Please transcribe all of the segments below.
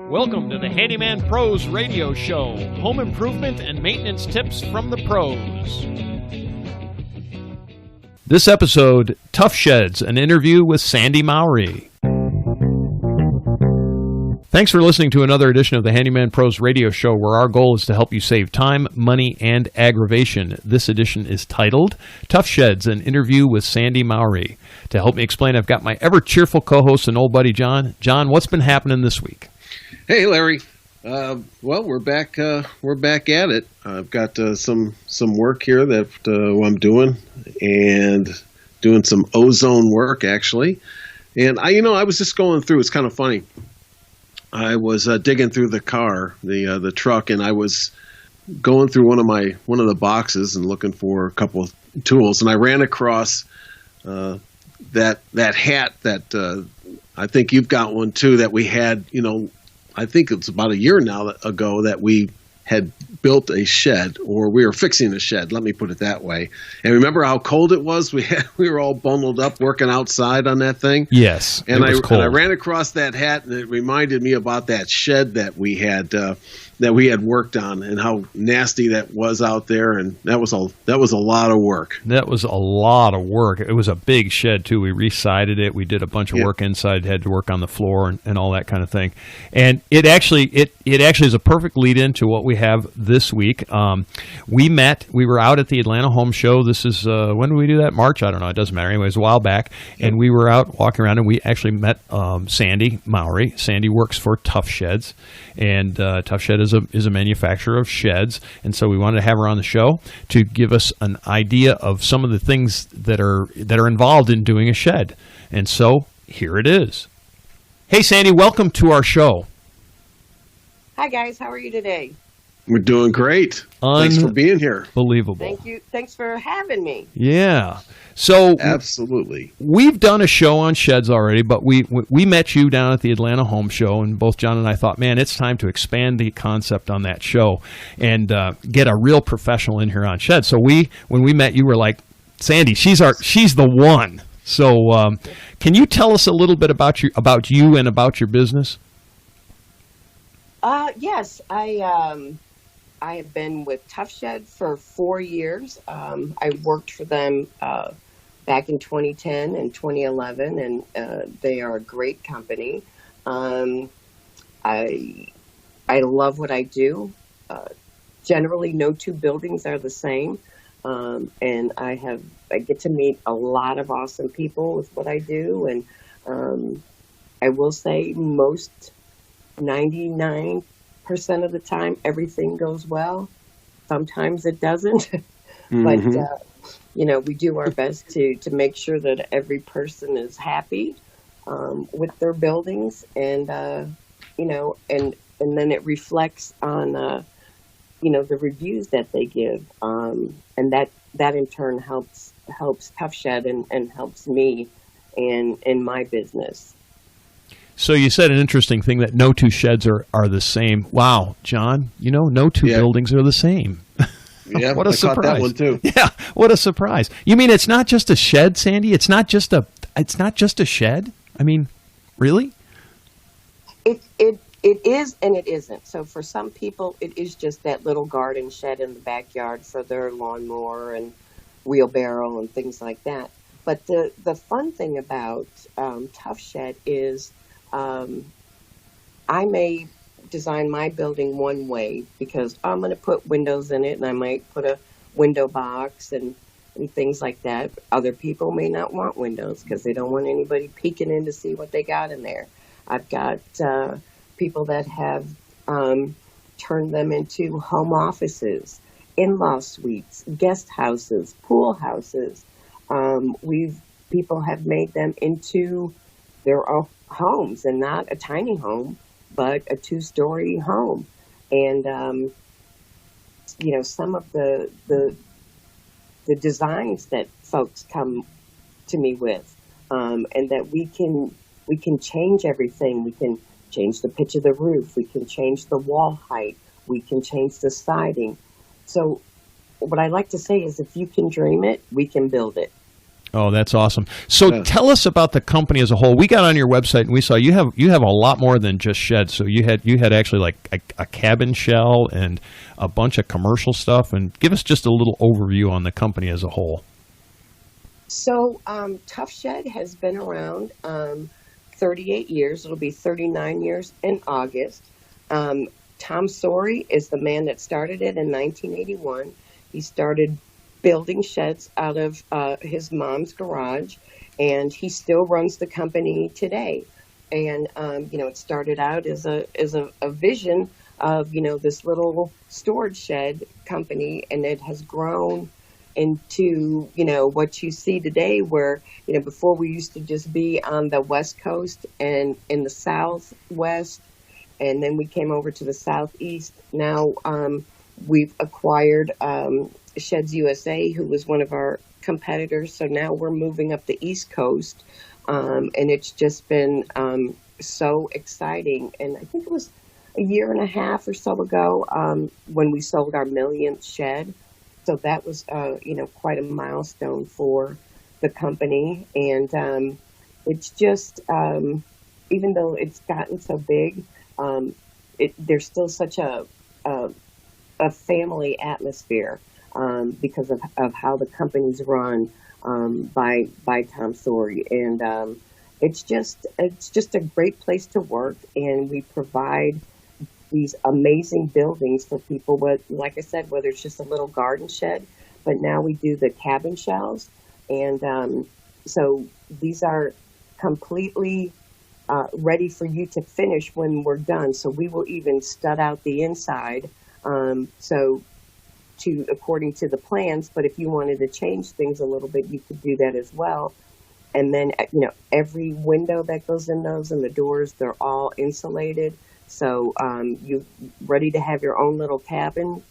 Welcome to the Handyman Pros Radio Show. Home improvement and maintenance tips from the pros. This episode, Tuff Sheds, an interview with Sandy Mowery. Thanks for listening to another edition of the Handyman Pros Radio Show, where our goal is to help you save time, money, and aggravation. This edition is titled Tuff Sheds, an interview with Sandy Mowery. To help me explain, I've got my ever-cheerful co-host and old buddy, John. John, what's been happening this week? Hey, Larry. Well, we're back. We're back at it. I've got some work here that I'm doing, and doing some ozone work actually. And I was just going through. It's kind of funny. I was digging through the car, the truck, and I was going through one of the boxes and looking for a couple of tools, and I ran across that hat that I think you've got one too that we had. I think it's about a year ago that we had built a shed, or we were fixing a shed. Let me put it that way. And remember how cold it was? We were all bundled up working outside on that thing. Yes, and it was cold. And I ran across that hat, and it reminded me about that shed that we had worked on, and how nasty that was out there. And that was a lot of work. That was a lot of work. It was a big shed too. We re-sided it. We did a bunch of work inside. Had to work on the floor and all that kind of thing. And it actually is a perfect lead into what we have this week. We were out at the Atlanta Home Show. This is when did we do that? March? I don't know. It doesn't matter. Anyway, it was a while back, and we were out walking around, and we actually met Sandy Mowery. Sandy works for Tuff Sheds, and Tuff Shed is a manufacturer of sheds, and so we wanted to have her on the show to give us an idea of some of the things that are involved in doing a shed. And so here it is. Hey, Sandy, welcome to our show. Hi, guys. How are you today? We're doing great. Thanks for being here. Unbelievable. Thank you. Thanks for having me. Yeah. So absolutely, we've done a show on sheds already, but we met you down at the Atlanta Home Show, and both John and I thought, man, it's time to expand the concept on that show and get a real professional in here on sheds. So when we met you, we're like, Sandy, she's the one. So can you tell us a little bit about you and about your business? Yes, I have been with Tuff Shed for 4 years. I worked for them back in 2010 and 2011, and they are a great company. I love what I do. Generally, no two buildings are the same, and I get to meet a lot of awesome people with what I do, and I will say 99% of the time, everything goes well. Sometimes it doesn't, but we do our best to make sure that every person is happy with their buildings, and and then it reflects on the reviews that they give, and that in turn helps Tuff Shed and helps me in my business. So you said an interesting thing, that no two sheds are the same. Wow, John, no two buildings are the same. Yeah, what a surprise. Caught that one too. Yeah, what a surprise. You mean it's not just a shed, Sandy? It's not just a shed? I mean, really? It is and it isn't. So for some people, it is just that little garden shed in the backyard for their lawnmower and wheelbarrow and things like that. But the fun thing about Tuff Shed is I may design my building one way because I'm going to put windows in it, and I might put a window box and things like that. Other people may not want windows because they don't want anybody peeking in to see what they got in there. I've got people that have turned them into home offices, in-law suites, guest houses, pool houses. People have made them into their own homes, and not a tiny home, but a 2-story home. And some of the designs that folks come to me with, and that we can change everything. We can change the pitch of the roof. We can change the wall height. We can change the siding. So what I like to say is, if you can dream it, we can build it. Oh, that's awesome. So tell us about the company as a whole. We got on your website and we saw you have a lot more than just sheds. So you had actually like a cabin shell and a bunch of commercial stuff. And give us just a little overview on the company as a whole. So Tuff Shed has been around 38 years. It'll be 39 years in August. Tom Mowery is the man that started it in 1981. He started building sheds out of his mom's garage, and he still runs the company today. And it started out as a vision of this little storage shed company, and it has grown into what you see today, where before we used to just be on the West Coast and in the Southwest, and then we came over to the Southeast. Now we've acquired Sheds USA, who was one of our competitors. So now we're moving up the East Coast, and it's just been so exciting. And I think it was a year and a half or so ago when we sold our millionth shed. So that was quite a milestone for the company. And it's just even though it's gotten so big, there's still such a family atmosphere. Because of how the company's run by Tom Mowery, and it's just a great place to work, and we provide these amazing buildings for people. Like I said, whether it's just a little garden shed, but now we do the cabin shells, and so these are completely ready for you to finish when we're done. So we will even stud out the inside. According to the plans, but if you wanted to change things a little bit, you could do that as well. And then, every window that goes in those and the doors, they're all insulated. So you're ready to have your own little cabin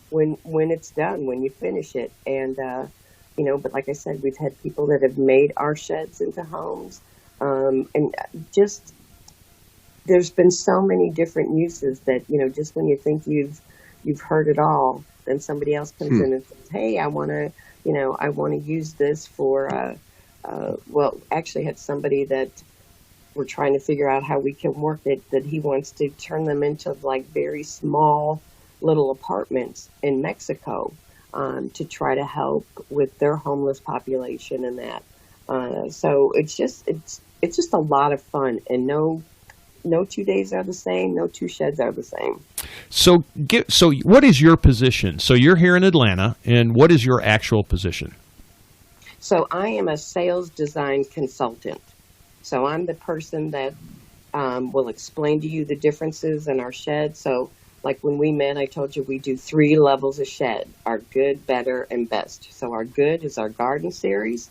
when it's done, when you finish it. And, but like I said, we've had people that have made our sheds into homes. And just, there's been so many different uses that, just when you think you've heard it all, then somebody else comes in and says, "Hey, I want to use this for." Actually, had somebody that we're trying to figure out how we can work it. That he wants to turn them into like very small little apartments in Mexico to try to help with their homeless population and that. So it's just a lot of fun, and no 2 days are the same. No 2 sheds are the same. So what is your position? So you're here in Atlanta, and what is your actual position? So I am a sales design consultant. So I'm the person that will explain to you the differences in our shed. So like when we met, I told you we do 3 levels of shed: our good, better, and best. So our good is our garden series,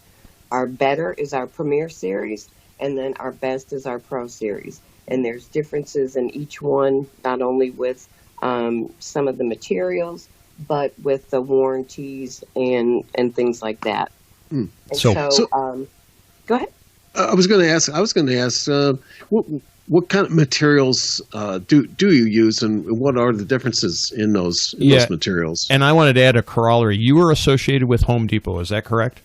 our better is our premier series, and then our best is our pro series. And there's differences in each one, not only with some of the materials, but with the warranties and things like that. And so go ahead. I was going to ask, what kind of materials do you use, and what are the differences in those materials? And I wanted to add a corollary. You were associated with Home Depot, is that correct?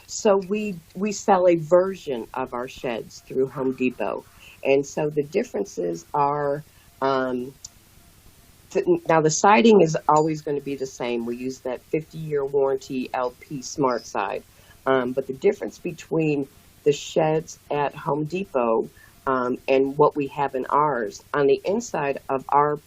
So we sell a version of our sheds through Home Depot. And so the differences are, now the siding is always going to be the same. We use that 50-year warranty LP Smart Side. But the difference between the sheds at Home Depot and what we have in ours, on the inside of our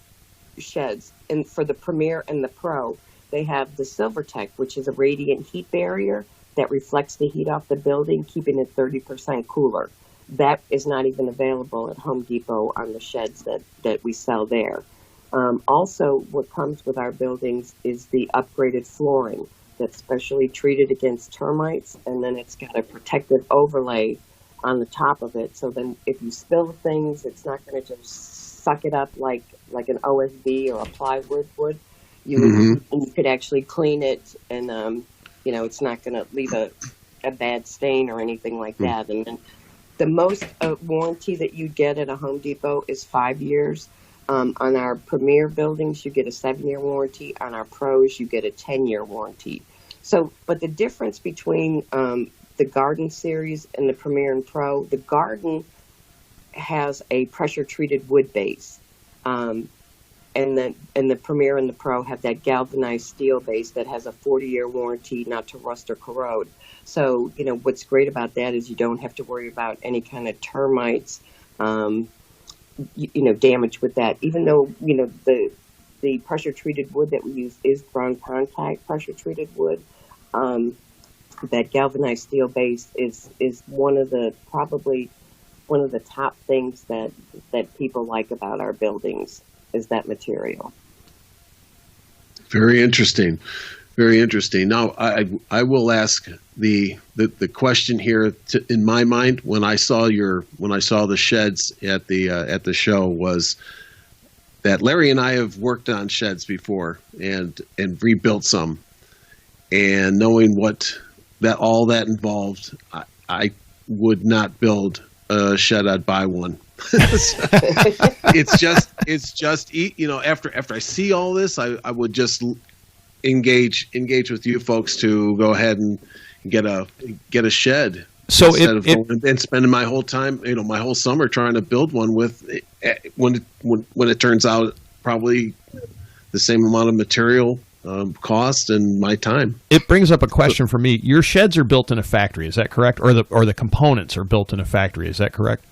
sheds, and for the Premier and the Pro, they have the SilverTech, which is a radiant heat barrier that reflects the heat off the building, keeping it 30% cooler. That is not even available at Home Depot on the sheds that we sell there. Also, what comes with our buildings is the upgraded flooring that's specially treated against termites, and then it's got a protective overlay on the top of it. So then if you spill things, it's not going to just suck it up like an OSB or a plywood would. You could actually clean it, and it's not going to leave a bad stain or anything like that. And then the most warranty that you get at a Home Depot is 5 years. On our Premier buildings, you get a 7-year warranty. On our Pros, you get a 10-year warranty. But the difference between the Garden series and the Premier and Pro, the Garden has a pressure treated wood base. And the Premier and the Pro have that galvanized steel base that has a 40-year warranty not to rust or corrode. So, what's great about that is you don't have to worry about any kind of termites, damage with that. Even though, the pressure treated wood that we use is ground contact pressure treated wood, that galvanized steel base is probably one of the top things that people like about our buildings is that material. Very interesting. Very interesting. Now, I will ask the question here in my mind when I saw the sheds at the show was that Larry and I have worked on sheds before and rebuilt some, and knowing what all that involved, I would not build a shed. I'd buy one. It's just after I see all this, I would just engage with you folks to go ahead and get a shed. So instead of going and spending my whole time, my whole summer trying to build one with when it turns out probably the same amount of material cost and my time. It brings up a question for me. Your sheds are built in a factory, is that correct? Or the components are built in a factory, is that correct?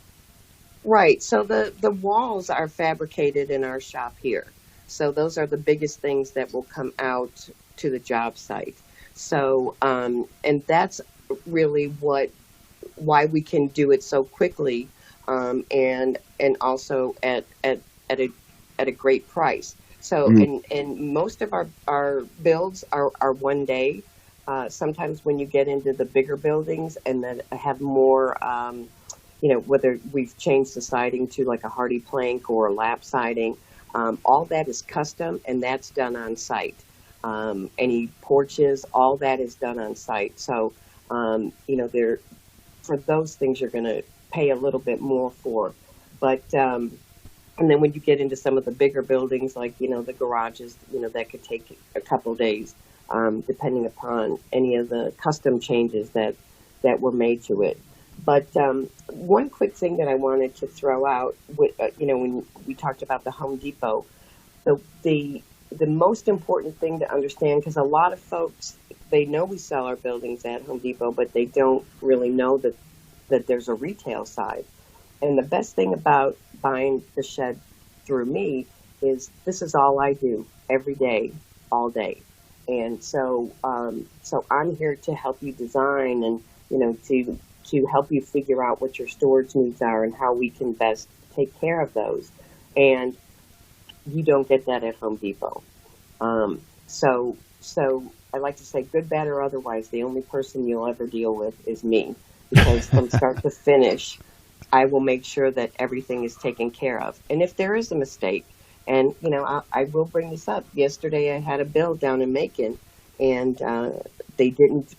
Right. So the walls are fabricated in our shop here. So those are the biggest things that will come out to the job site. So and that's really why we can do it so quickly, and also at a great price. So and most of our builds are one day. Sometimes when you get into the bigger buildings and that have more, whether we've changed the siding to like a hardy plank or a lap siding, all that is custom and that's done on site. Any porches, all that is done on site. So, for those things you're going to pay a little bit more for. But, and then when you get into some of the bigger buildings, like, the garages, that could take a couple of days, depending upon any of the custom changes that were made to it. But one quick thing that I wanted to throw out, when we talked about the Home Depot, the most important thing to understand, because a lot of folks, they know we sell our buildings at Home Depot, but they don't really know that there's a retail side. And the best thing about buying the shed through me is this is all I do every day, all day. And so I'm here to help you design and, to help you figure out what your storage needs are and how we can best take care of those. And you don't get that at Home Depot. So I like to say good, bad, or otherwise, the only person you'll ever deal with is me, because from start to finish, I will make sure that everything is taken care of. And if there is a mistake, and, I will bring this up. Yesterday I had a build down in Macon, and they didn't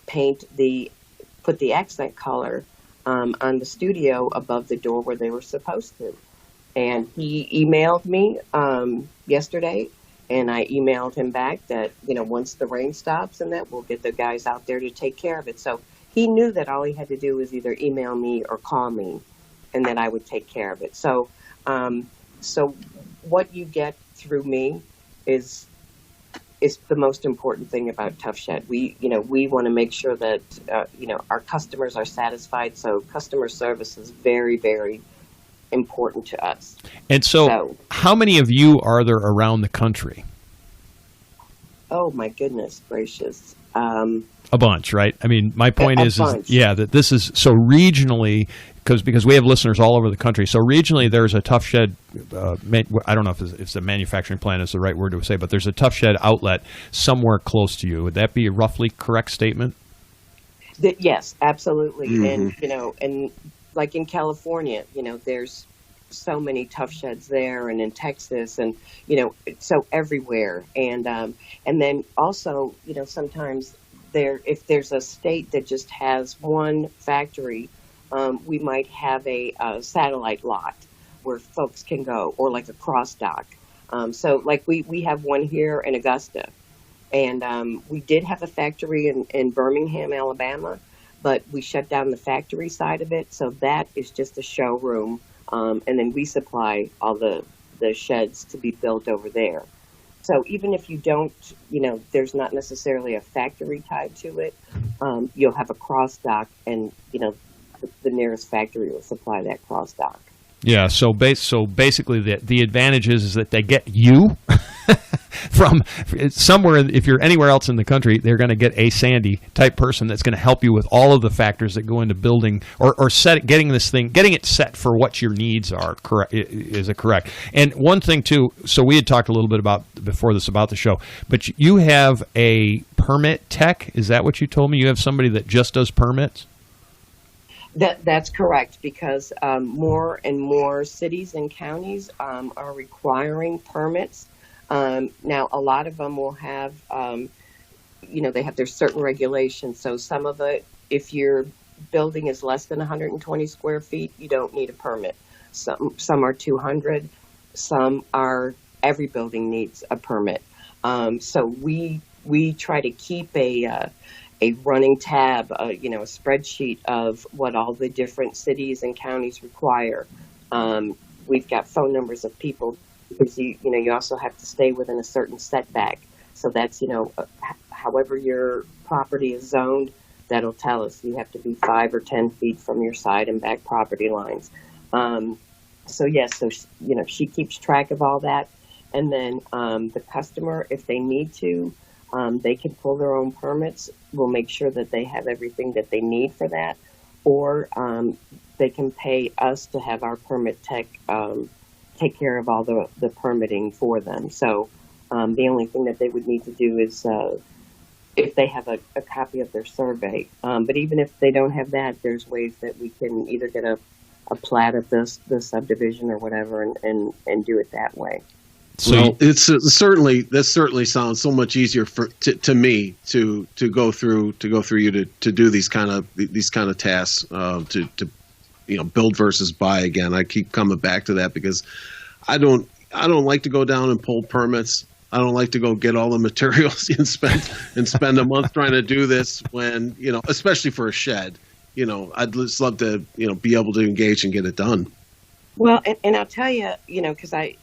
put the accent color on the studio above the door where they were supposed to. And he emailed me yesterday, and I emailed him back that, once the rain stops and that, we'll get the guys out there to take care of it. So he knew that all he had to do was either email me or call me, and then I would take care of it. So so what you get through me is the most important thing about Tuff Shed. We want to make sure that, our customers are satisfied. So customer service is very, very important to us. And so how many of you are there around the country? Oh my goodness gracious. A bunch, right? I mean, my point is that this is so regionally, because we have listeners all over the country. So regionally, there's a Tuff Shed. I don't know if the manufacturing plant is the right word to say, but there's a Tuff Shed outlet somewhere close to you. Would that be a roughly correct statement? Yes, absolutely. Mm-hmm. And like in California, there's so many Tuff Sheds there, and in Texas, and so everywhere. And then also, sometimes if there's a state that just has one factory, we might have a satellite lot where folks can go, or like a cross dock. So like we have one here in Augusta, And we did have a factory in Birmingham, Alabama, but we shut down the factory side of it. So that is just a showroom. And then we supply all the sheds to be built over there. So even if you don't, there's not necessarily a factory tied to it, you'll have a cross dock, and, the nearest factory will supply that cross dock. Yeah, so basically the advantage is that they get you from somewhere. If you're anywhere else in the country, they're going to get a Sandy type person that's going to help you with all of the factors that go into building or getting it set for what your needs are. Correct? Is it correct? And one thing too. So we had talked a little bit about before this about the show, but you have a permit tech. Is that what you told me? You have somebody that just does permits? That's correct, because more and more cities and counties are requiring permits. Now, a lot of them will have, they have their certain regulations. So some of it, if your building is less than 120 square feet, you don't need a permit. Some are 200. Some are, every building needs a permit. So we try to keep a running tab, a spreadsheet of what all the different cities and counties require. We've got phone numbers of people, because you also have to stay within a certain setback. So that's, however your property is zoned, that'll tell us you have to be 5 or 10 feet from your side and back property lines. She keeps track of all that. And then the customer, if they need to, they can pull their own permits. We'll make sure that they have everything that they need for that, or they can pay us to have our permit tech take care of all the permitting for them. So the only thing that they would need to do is if they have a copy of their survey. But even if they don't have that, there's ways that we can either get a plat of the subdivision or whatever and do it that way. So it's certainly sounds so much easier to me to go through you to do these kind of tasks, to build versus buy again. I keep coming back to that because I don't like to go down and pull permits. I don't like to go get all the materials and spend a month trying to do this when, especially for a shed. I'd just love to be able to engage and get it done. Well, and I'll tell you, because I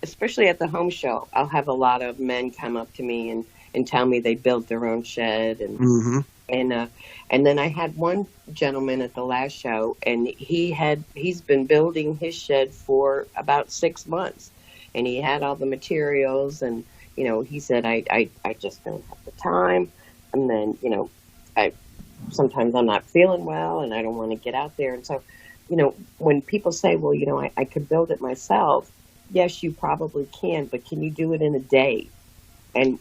especially at the home show, I'll have a lot of men come up to me and tell me they built their own shed. And then I had one gentleman at the last show, and he's been building his shed for about 6 months, and he had all the materials, and, he said, I just don't have the time. And then, sometimes I'm not feeling well and I don't want to get out there. And so, when people say, well, I could build it myself. Yes, you probably can, but can you do it in a day? And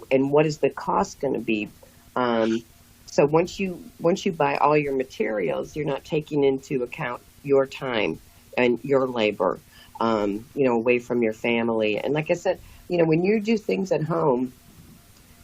what is the cost going to be? So once you buy all your materials, you're not taking into account your time and your labor, away from your family. And like I said, when you do things at home,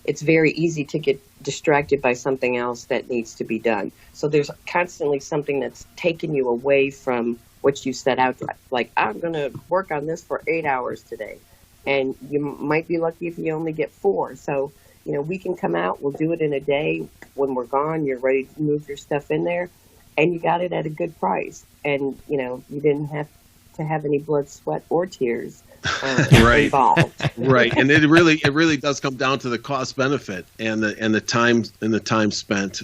it's very easy to get distracted by something else that needs to be done. So there's constantly something that's taking you away from what you set out to. Like, I'm going to work on this for 8 hours today. And you might be lucky if you only get 4. So, we can come out, we'll do it in a day. When we're gone, you're ready to move your stuff in there, and you got it at a good price. And, you didn't have to have any blood, sweat, or tears involved. Right. And it really does come down to the cost benefit and the time spent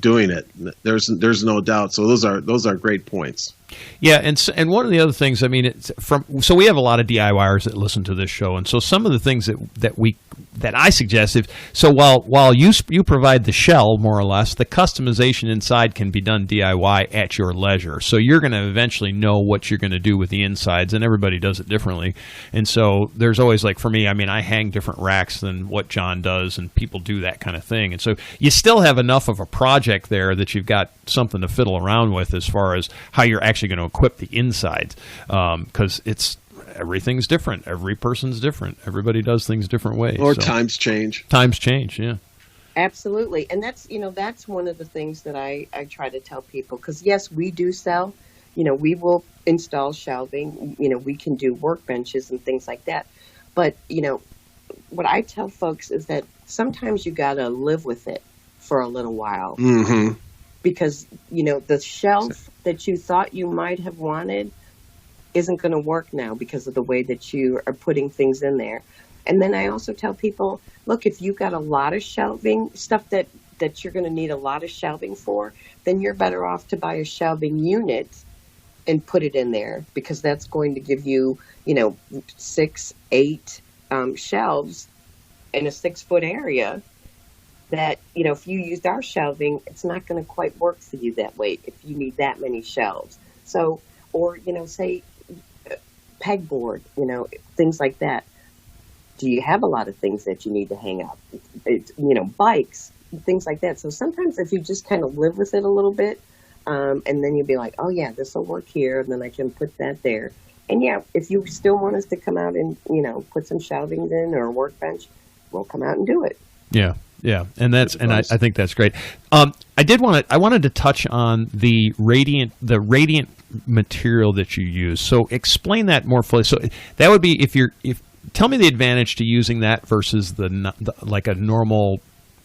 doing it. There's no doubt. So those are great points. Yeah, and one of the other things, so we have a lot of DIYers that listen to this show, and so some of the things that I suggest, while you provide the shell more or less, the customization inside can be done DIY at your leisure. So you're going to eventually know what you're going to do with the insides, and everybody does it differently. And so there's always, like for me, I hang different racks than what John does, and people do that kind of thing. And so you still have enough of a project there that you've got something to fiddle around with as far as how you're actually going to equip the insides, because everything's different. Every person's different. Everybody does things different ways. Or times change. Times change, yeah. Absolutely. And that's one of the things that I try to tell people, because yes, we do sell, we will install shelving, we can do workbenches and things like that. But, what I tell folks is that sometimes you got to live with it for a little while. Mm-hmm. Because, the shelf that you thought you might have wanted isn't going to work now because of the way that you are putting things in there. And then I also tell people, look, if you've got a lot of shelving, stuff that you're going to need a lot of shelving for, then you're better off to buy a shelving unit and put it in there, because that's going to give you, 6, 8 shelves in a 6-foot area that, if you used our shelving, it's not going to quite work for you that way if you need that many shelves. So, or, say pegboard, things like that. Do you have a lot of things that you need to hang up? Bikes, things like that. So sometimes if you just kind of live with it a little bit, and then you'll be like, oh yeah, this will work here, and then I can put that there. And yeah, if you still want us to come out and, put some shelvings in or a workbench, we'll come out and do it. Yeah. Yeah, and I think that's great. I wanted to touch on the radiant material that you use. So explain that more fully. So that would be tell me the advantage to using that versus the like a normal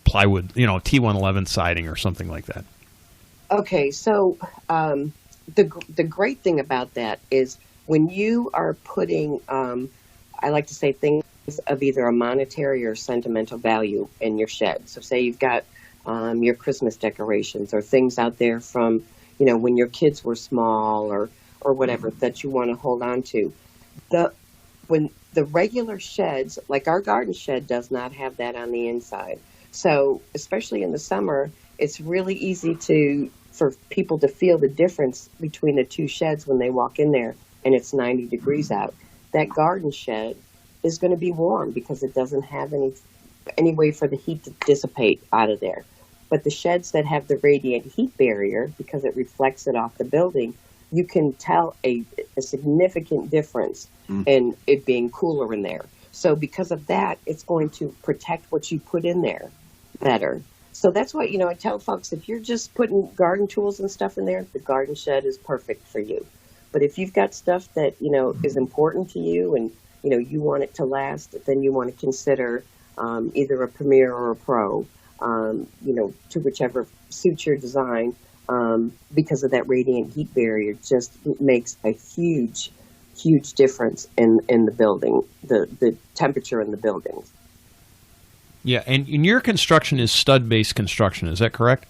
plywood, T111 siding or something like that. Okay, so the great thing about that is when you are putting, I like to say, things of either a monetary or sentimental value in your shed. So say you've got your Christmas decorations or things out there from, when your kids were small or whatever that you want to hold on to. When the regular sheds, like our garden shed, does not have that on the inside. So especially in the summer, it's really easy for people to feel the difference between the two sheds when they walk in there and it's 90 degrees out. That garden shed is going to be warm because it doesn't have any way for the heat to dissipate out of there. But the sheds that have the radiant heat barrier, because it reflects it off the building, you can tell a significant difference in it being cooler in there. So because of that, it's going to protect what you put in there better. So that's why, I tell folks, if you're just putting garden tools and stuff in there, the garden shed is perfect for you. But if you've got stuff that, is important to you and, you want it to last, then you want to consider either a Premier or a Pro, to whichever suits your design, because of that radiant heat barrier just makes a huge, huge difference in the building, the temperature in the buildings. Yeah, and your construction is stud-based construction, is that correct?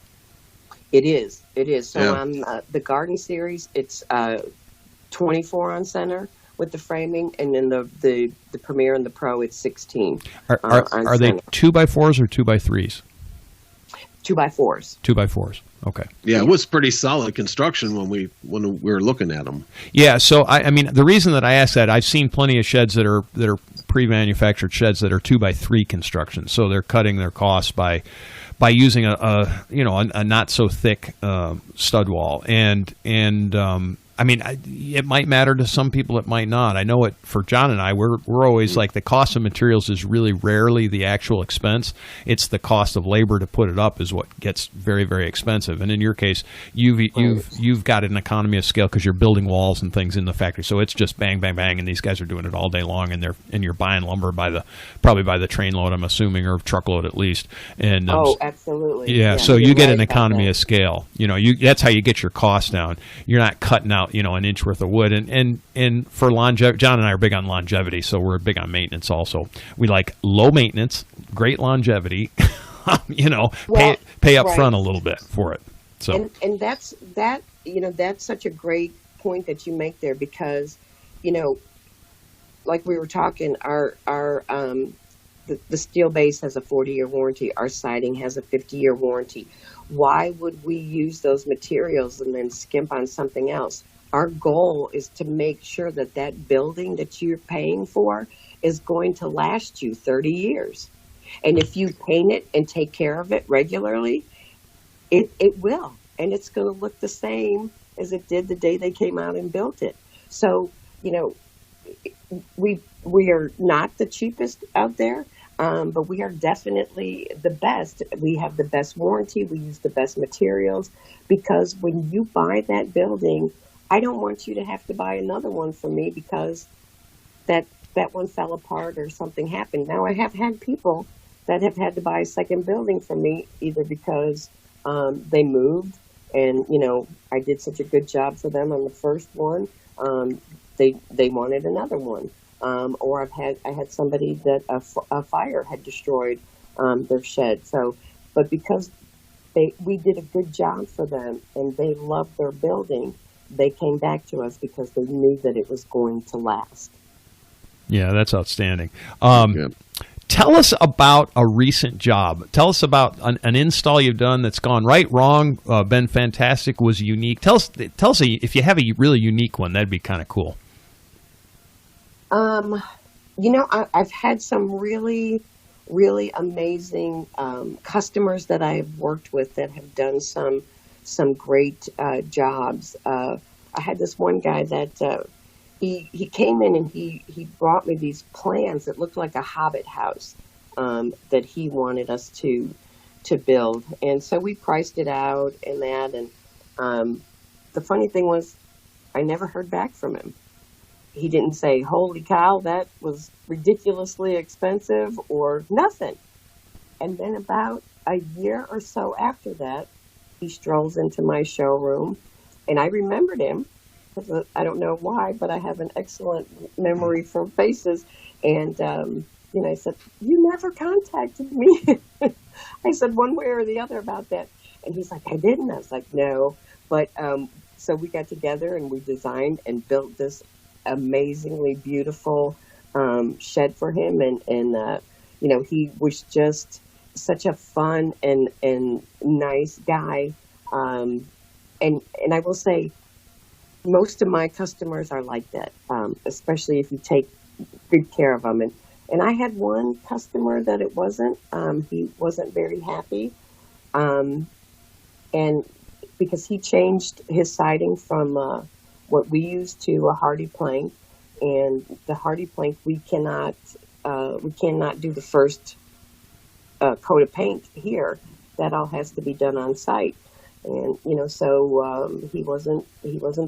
It is. So Yeah. on the garden series, it's 24 on center with the framing, and then the Premier and the Pro, it's 16. Are they 2x4s or 2x3s? 2x4s. 2x4s. Okay. Yeah, it was pretty solid construction when we were looking at them. Yeah. So I mean, the reason that I ask that, I've seen plenty of sheds that are pre-manufactured sheds that are 2x3 construction. So they're cutting their costs by using a not so thick stud wall, and I mean, it might matter to some people. It might not. I know it for John and I. We're always like, the cost of materials is really rarely the actual expense. It's the cost of labor to put it up is what gets very, very expensive. And in your case, you've got an economy of scale because you're building walls and things in the factory. So it's just bang, bang, bang, and these guys are doing it all day long. And you're buying lumber probably by the trainload, I'm assuming, or truckload at least. And absolutely. Yeah. So you get an economy of scale. That's how you get your costs down. You're not cutting out an inch worth of wood, and for longevity, John and I are big on longevity, so we're big on maintenance also. We like low maintenance, great longevity. Pay up front a little bit for it. So and that's such a great point that you make there, because like we were talking, our the steel base has a 40-year warranty. Our siding has a 50-year warranty. Why would we use those materials and then skimp on something else? Our goal is to make sure that building that you're paying for is going to last you 30 years. And if you paint it and take care of it regularly, it will. And it's going to look the same as it did the day they came out and built it. So, we are not the cheapest out there, but we are definitely the best. We have the best warranty. We use the best materials, because when you buy that building, I don't want you to have to buy another one from me because that that one fell apart or something happened. Now I have had people that have had to buy a second building from me, either because they moved and, I did such a good job for them on the first one. They wanted another one. Or I had somebody that a fire had destroyed their shed. So, but because we did a good job for them and they loved their building, they came back to us because they knew that it was going to last. Yeah, that's outstanding. Yeah. Tell us about a recent job. Tell us about an install you've done that's gone right, wrong, been fantastic, was unique. Tell us if you have a really unique one. That'd be kind of cool. I've had some really, really amazing customers that I have worked with that have done some great jobs. I had this one guy that he came in and he brought me these plans that looked like a hobbit house that he wanted us to build, and so we priced it out and that. And the funny thing was, I never heard back from him. He didn't say, "Holy cow, that was ridiculously expensive," or nothing. And then about a year or so after that, he strolls into my showroom, and I remembered him. I don't know why, but I have an excellent memory for faces. And, I said, "You never contacted me." I said one way or the other about that. And he's like, "I didn't." I was like, "No." But so we got together and we designed and built this amazingly beautiful shed for him. And he was just such a fun and nice guy. And I will say, most of my customers are like that, especially if you take good care of them. And I had one customer that it wasn't. He wasn't very happy. And because he changed his siding from what we use to a hardy plank. And the hardy plank, we cannot do the first coat of paint here. That all has to be done on site. And, so he wasn't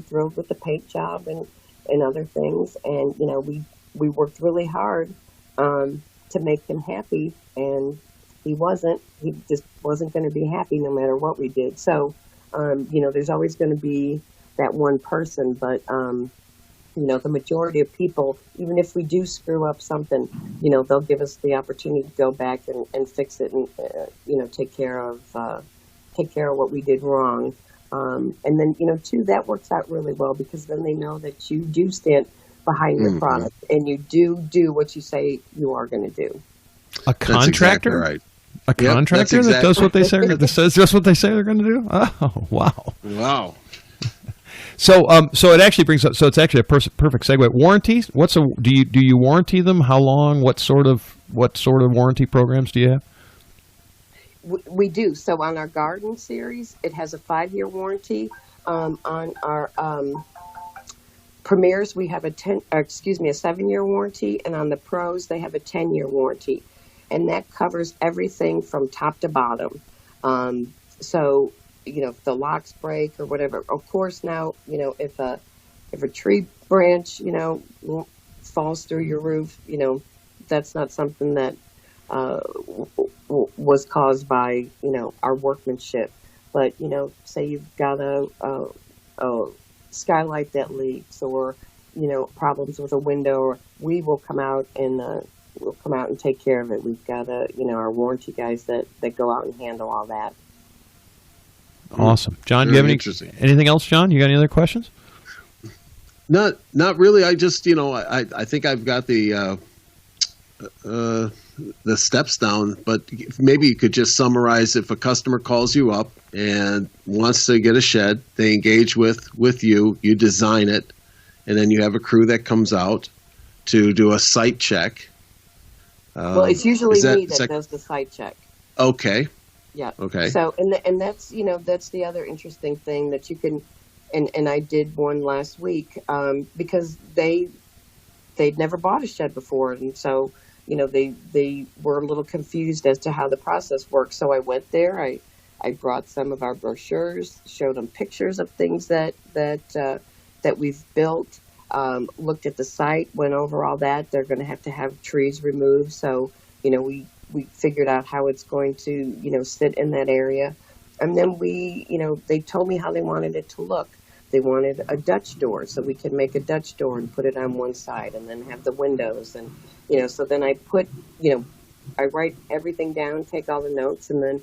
thrilled with the paint job and other things. And, we worked really hard to make him happy. And he just wasn't going to be happy no matter what we did. So, there's always going to be that one person. But, the majority of people, even if we do screw up something, they'll give us the opportunity to go back and fix it and, take care of what we did wrong. And then, too, that works out really well because then they know that you do stand behind your product and you do what you say you are going to do. A contractor? That's exactly right. A contractor that does what they say, that says just what they say they're going to do? Oh, wow. Wow. So it actually brings up, so it's actually a perfect segue. Warranties? Do you warranty them? How long? What sort of warranty programs do you have? We do. So on our garden series, it has a 5-year warranty. On our premieres, we have a 7-year warranty, and on the pros, they have a 10-year warranty, and that covers everything from top to bottom. So if the locks break or whatever, of course now if a tree branch falls through your roof, that's not something that was caused by our workmanship. But say you've got a skylight that leaks, or problems with a window, or we will come out and take care of it. We've got our warranty guys that go out and handle all that. Awesome. John, do you have anything else, John? You got any other questions? Not really. I just I think I've got the steps down, but maybe you could just summarize. If a customer calls you up and wants to get a shed, they engage with you, you design it, and then you have a crew that comes out to do a site check. Well, it's usually me that does the site check. Okay. Yeah. Okay. So, and that's that's the other interesting thing that you can, and I did one last week because they'd never bought a shed before, and so they were a little confused as to how the process works. So I went there. I brought some of our brochures, showed them pictures of things that we've built, looked at the site, went over all that. They're going to have trees removed. So, we figured out how it's going to, sit in that area. And then they told me how they wanted it to look. They wanted a Dutch door, so we could make a Dutch door and put it on one side and then have the windows. And, so then I write everything down, take all the notes, and then,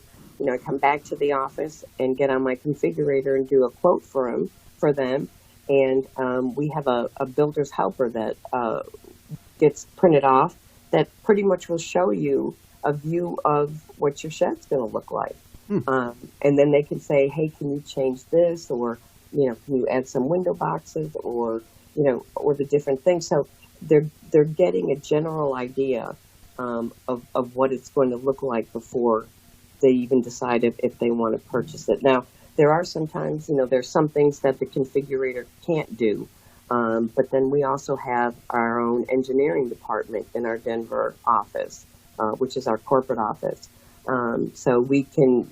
I come back to the office and get on my configurator and do a quote for them. And we have a builder's helper that gets printed off that pretty much will show you a view of what your shed's going to look like. And then they can say, hey, can you change this? Or, can you add some window boxes or the different things. So they're getting a general idea of what it's going to look like before they even decide if they want to purchase it. Now, there are sometimes, there's some things that the configurator can't do. But then we also have our own engineering department in our Denver office, which is our corporate office. So we can,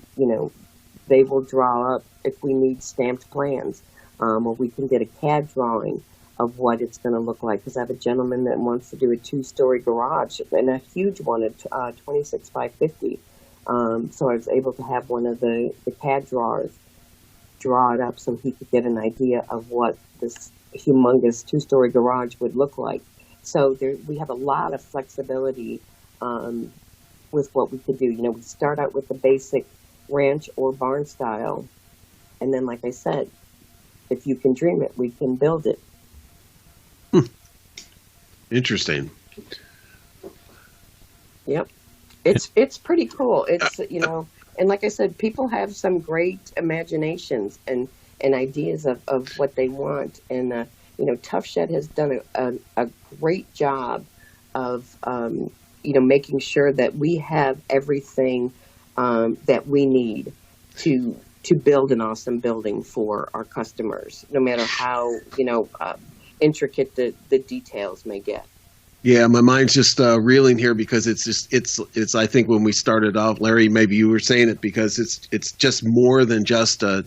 they will draw up if we need stamped plans, or we can get a CAD drawing of what it's going to look like. Because I have a gentleman that wants to do a 2-story garage and a huge one at 26 by 50. So I was able to have one of the CAD drawers draw it up so he could get an idea of what this humongous 2-story garage would look like. So we have a lot of flexibility with what we could do. We start out with the basic ranch or barn style, and then, like I said, if you can dream it, we can build it. Interesting. Yep. It's pretty cool. It's, and like I said, people have some great imaginations and ideas of what they want. And, Tuff Shed has done a great job of, making sure that we have everything that we need to build an awesome building for our customers, no matter how, intricate the details may get. Yeah, my mind's just reeling here because it's. I think when we started off, Larry, maybe you were saying it because it's just more than just a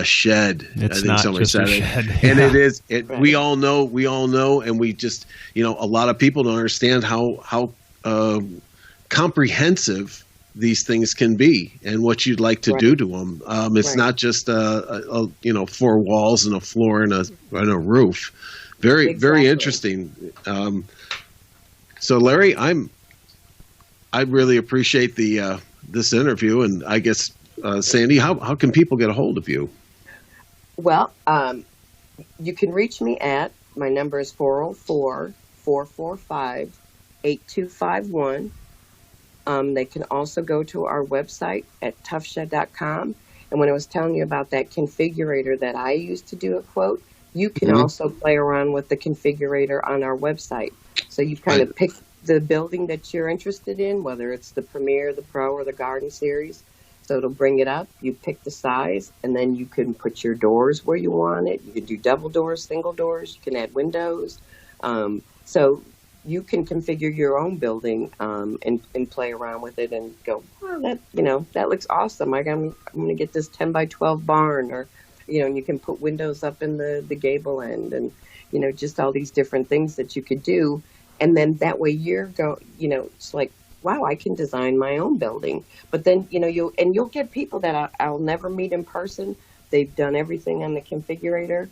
shed. It's I think not somebody just said a it. shed, and yeah. it is. Right. We all know, and we just a lot of people don't understand how comprehensive these things can be and what you'd like to do to them. It's not just 4 walls and a floor and a roof. Very very interesting. So Larry, I really appreciate this interview, and I guess Sandy, how can people get a hold of you? Well, you can reach me at my number is 404-445-8251. They can also go to our website at tuffshed.com. And when I was telling you about that configurator that I used to do a quote, you can also play around with the configurator on our website. So you kind of pick the building that you're interested in, whether it's the Premier, the Pro, or the Garden Series. So it'll bring it up. You pick the size, and then you can put your doors where you want it. You can do double doors, single doors. You can add windows. So you can configure your own building and play around with it and go, oh, that looks awesome. I'm going to get this 10 by 12 barn, or and you can put windows up in the gable end, and just all these different things that you could do. And then that way it's like, wow, I can design my own building. But then you'll get people that I'll never meet in person. They've done everything on the configurator.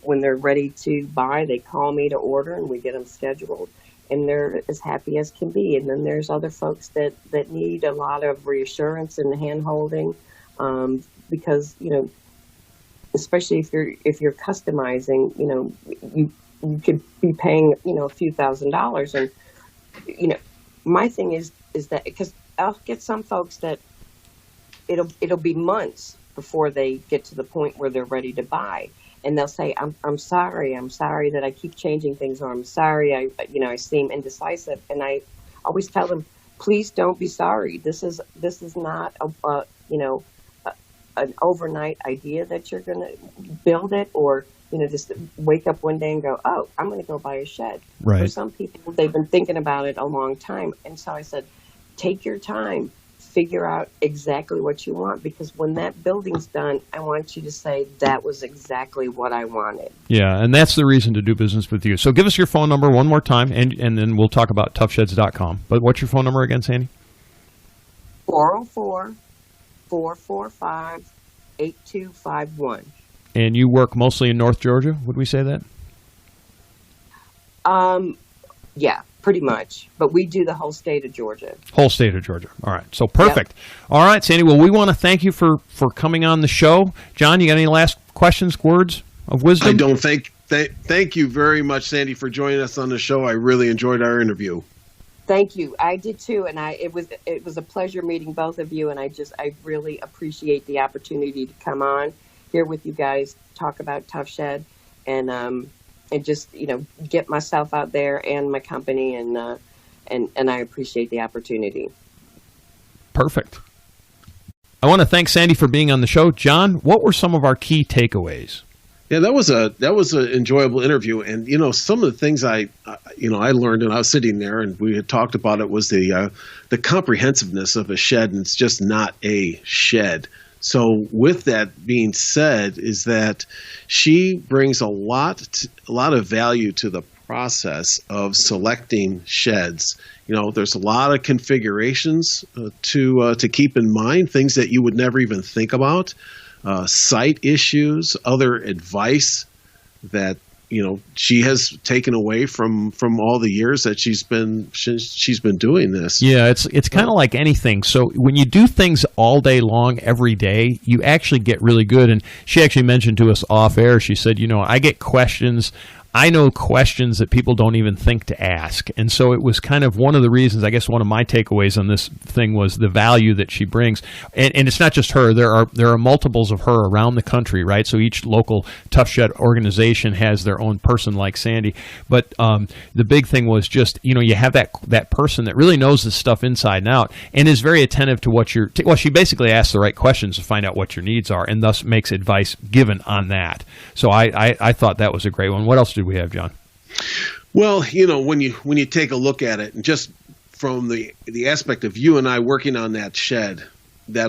When they're ready to buy, they call me to order, and we get them scheduled, and they're as happy as can be. And then there's other folks that need a lot of reassurance and hand holding, because especially if you're customizing, you could be paying a few $1,000s, and my thing is that because I'll get some folks that it'll be months before they get to the point where they're ready to buy, and they'll say, I'm sorry that I keep changing things, or I'm sorry I seem indecisive. And I always tell them, please don't be sorry. This is not an overnight idea that you're going to build it, or just wake up one day and go, oh, I'm going to go buy a shed. Right. For some people, they've been thinking about it a long time. And so I said, take your time, figure out exactly what you want, because when that building's done, I want you to say that was exactly what I wanted. Yeah, and that's the reason to do business with you. So give us your phone number one more time, and then we'll talk about toughsheds.com. But what's your phone number again, Sandy? 404-445-8251. And you work mostly in North Georgia, would we say that? Yeah, pretty much. But we do the whole state of Georgia. Whole state of Georgia. All right. So perfect. Yep. All right, Sandy. Well, we want to thank you for coming on the show. John, you got any last questions, words of wisdom? I don't think. Thank you very much, Sandy, for joining us on the show. I really enjoyed our interview. Thank you. I did too, and it was a pleasure meeting both of you, and I really appreciate the opportunity to come on here with you guys, talk about Tuff Shed, and just get myself out there and my company, and I appreciate the opportunity. Perfect. I want to thank Sandy for being on the show. John, what were some of our key takeaways? Yeah, that was an enjoyable interview, and some of the things I learned, and I was sitting there, and we had talked about it, was the comprehensiveness of a shed, and it's just not a shed. So with that being said, is that she brings a lot of value to the process of selecting sheds. There's a lot of configurations to keep in mind, things that you would never even think about, site issues, other advice that she has taken away from all the years that she's been doing this. Yeah, it's kind of like anything. So when you do things all day long, every day, you actually get really good. And she actually mentioned to us off air, she said, I get questions. I know questions that people don't even think to ask. And so it was kind of one of the reasons, I guess one of my takeaways on this thing was the value that she brings. And it's not just her. There are multiples of her around the country, right? So each local Tuff Shed organization has their own person like Sandy. But the big thing was just, you have that person that really knows this stuff inside and out and is very attentive to what well, she basically asks the right questions to find out what your needs are and thus makes advice given on that. So I thought that was a great one. What else did we have, John? Well, when you take a look at it, and just from the aspect of you and I working on that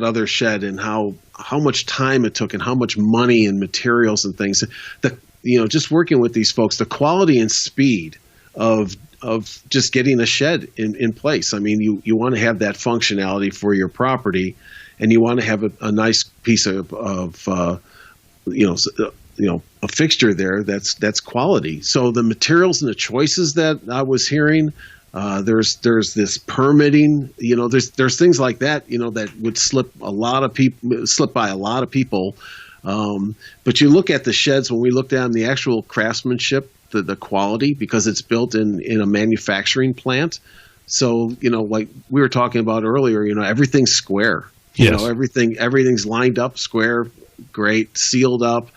other shed, and how much time it took and how much money and materials and things, just working with these folks, the quality and speed of just getting a shed in place. I mean, you want to have that functionality for your property, and you want to have a nice piece of a fixture there that's quality. So the materials and the choices that I was hearing, there's this permitting, there's things like that, that would slip by a lot of people. But you look at the sheds, when we look down the actual craftsmanship, the quality, because it's built in a manufacturing plant. So, like we were talking about earlier, everything's square. Yes. Everything's lined up, square, great, sealed up.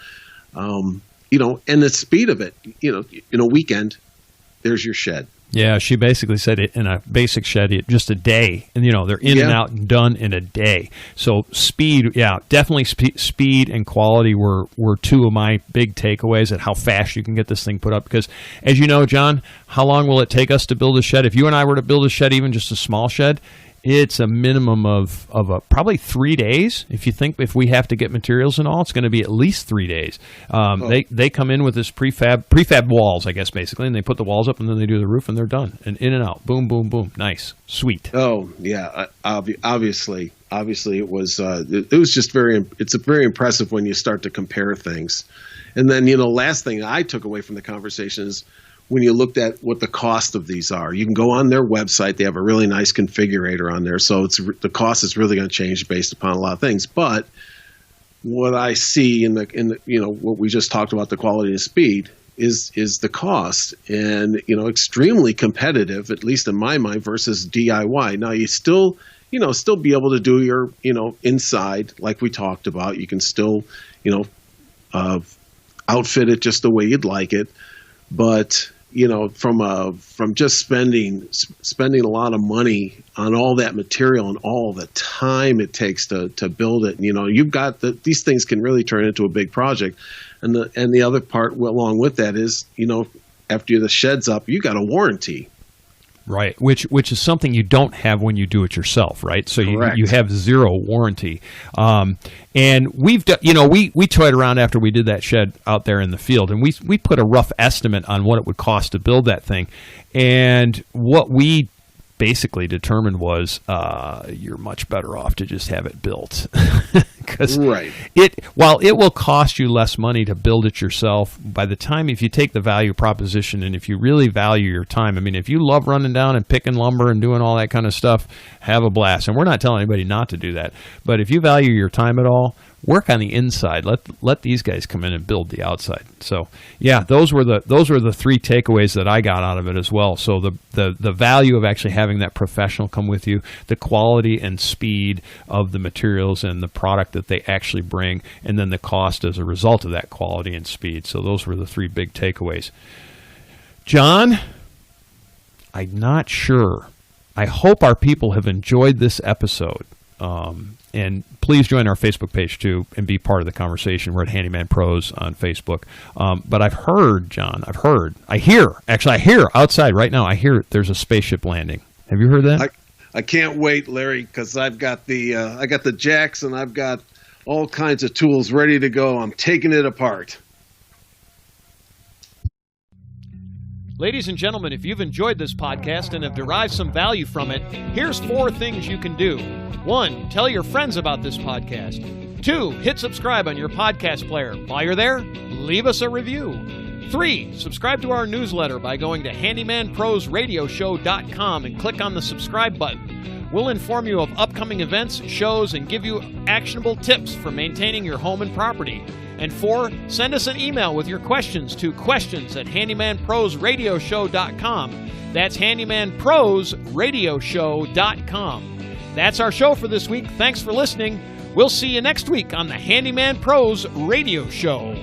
And the speed of it, in a weekend, there's your shed. Yeah, she basically said it in a basic shed, just a day. And, they're in and out and done in a day. So speed, definitely speed and quality were two of my big takeaways at how fast you can get this thing put up. Because, as you know, John, how long will it take us to build a shed? If you and I were to build a shed, even just a small shed, it's a minimum of probably 3 days. If we have to get materials and all, it's going to be at least 3 days. They come in with this prefab walls, I guess, basically, and they put the walls up, and then they do the roof, and they're done. And in and out, boom, boom, boom, nice, sweet. Oh yeah, obviously, it was just it's very impressive when you start to compare things. And then last thing I took away from the conversation is, when you looked at what the cost of these are, you can go on their website. They have a really nice configurator on there. So the cost is really going to change based upon a lot of things. But what I see in the what we just talked about, the quality and speed, is the cost, and extremely competitive, at least in my mind, versus DIY. Now you still be able to do your inside like we talked about. You can still outfit it just the way you'd like it. But from just spending a lot of money on all that material and all the time it takes to build it, you've got these things can really turn into a big project. And the other part along with that is, after the shed's up, you got a warranty. Right, which is something you don't have when you do it yourself, right? So you have zero warranty. And we've done, we toyed around after we did that shed out there in the field, and we put a rough estimate on what it would cost to build that thing. And what we basically determined was you're much better off to just have it built. Because while it will cost you less money to build it yourself, by the time, if you take the value proposition and if you really value your time, I mean, if you love running down and picking lumber and doing all that kind of stuff, have a blast. And we're not telling anybody not to do that. But if you value your time at all, work on the inside. Let these guys come in and build the outside. So yeah, those were the three takeaways that I got out of it as well. So the value of actually having that professional come with you, the quality and speed of the materials and the product that they actually bring, and then the cost as a result of that quality and speed. So those were the three big takeaways. John, I'm not sure. I hope our people have enjoyed this episode. And please join our Facebook page, too, and be part of the conversation. We're at Handyman Pros on Facebook. But I've heard, John, I hear outside right now, I hear there's a spaceship landing. Have you heard that? I can't wait, Larry, because I've got the jacks and I've got all kinds of tools ready to go. I'm taking it apart. Ladies and gentlemen, if you've enjoyed this podcast and have derived some value from it, here's 4 things you can do. 1, tell your friends about this podcast. 2, hit subscribe on your podcast player. While you're there, leave us a review. 3, subscribe to our newsletter by going to handymanprosradioshow.com and click on the subscribe button. We'll inform you of upcoming events, shows, and give you actionable tips for maintaining your home and property. And 4, send us an email with your questions to questions@handymanprosradioshow.com. That's handymanprosradioshow.com. That's our show for this week. Thanks for listening. We'll see you next week on the Handyman Pros Radio Show.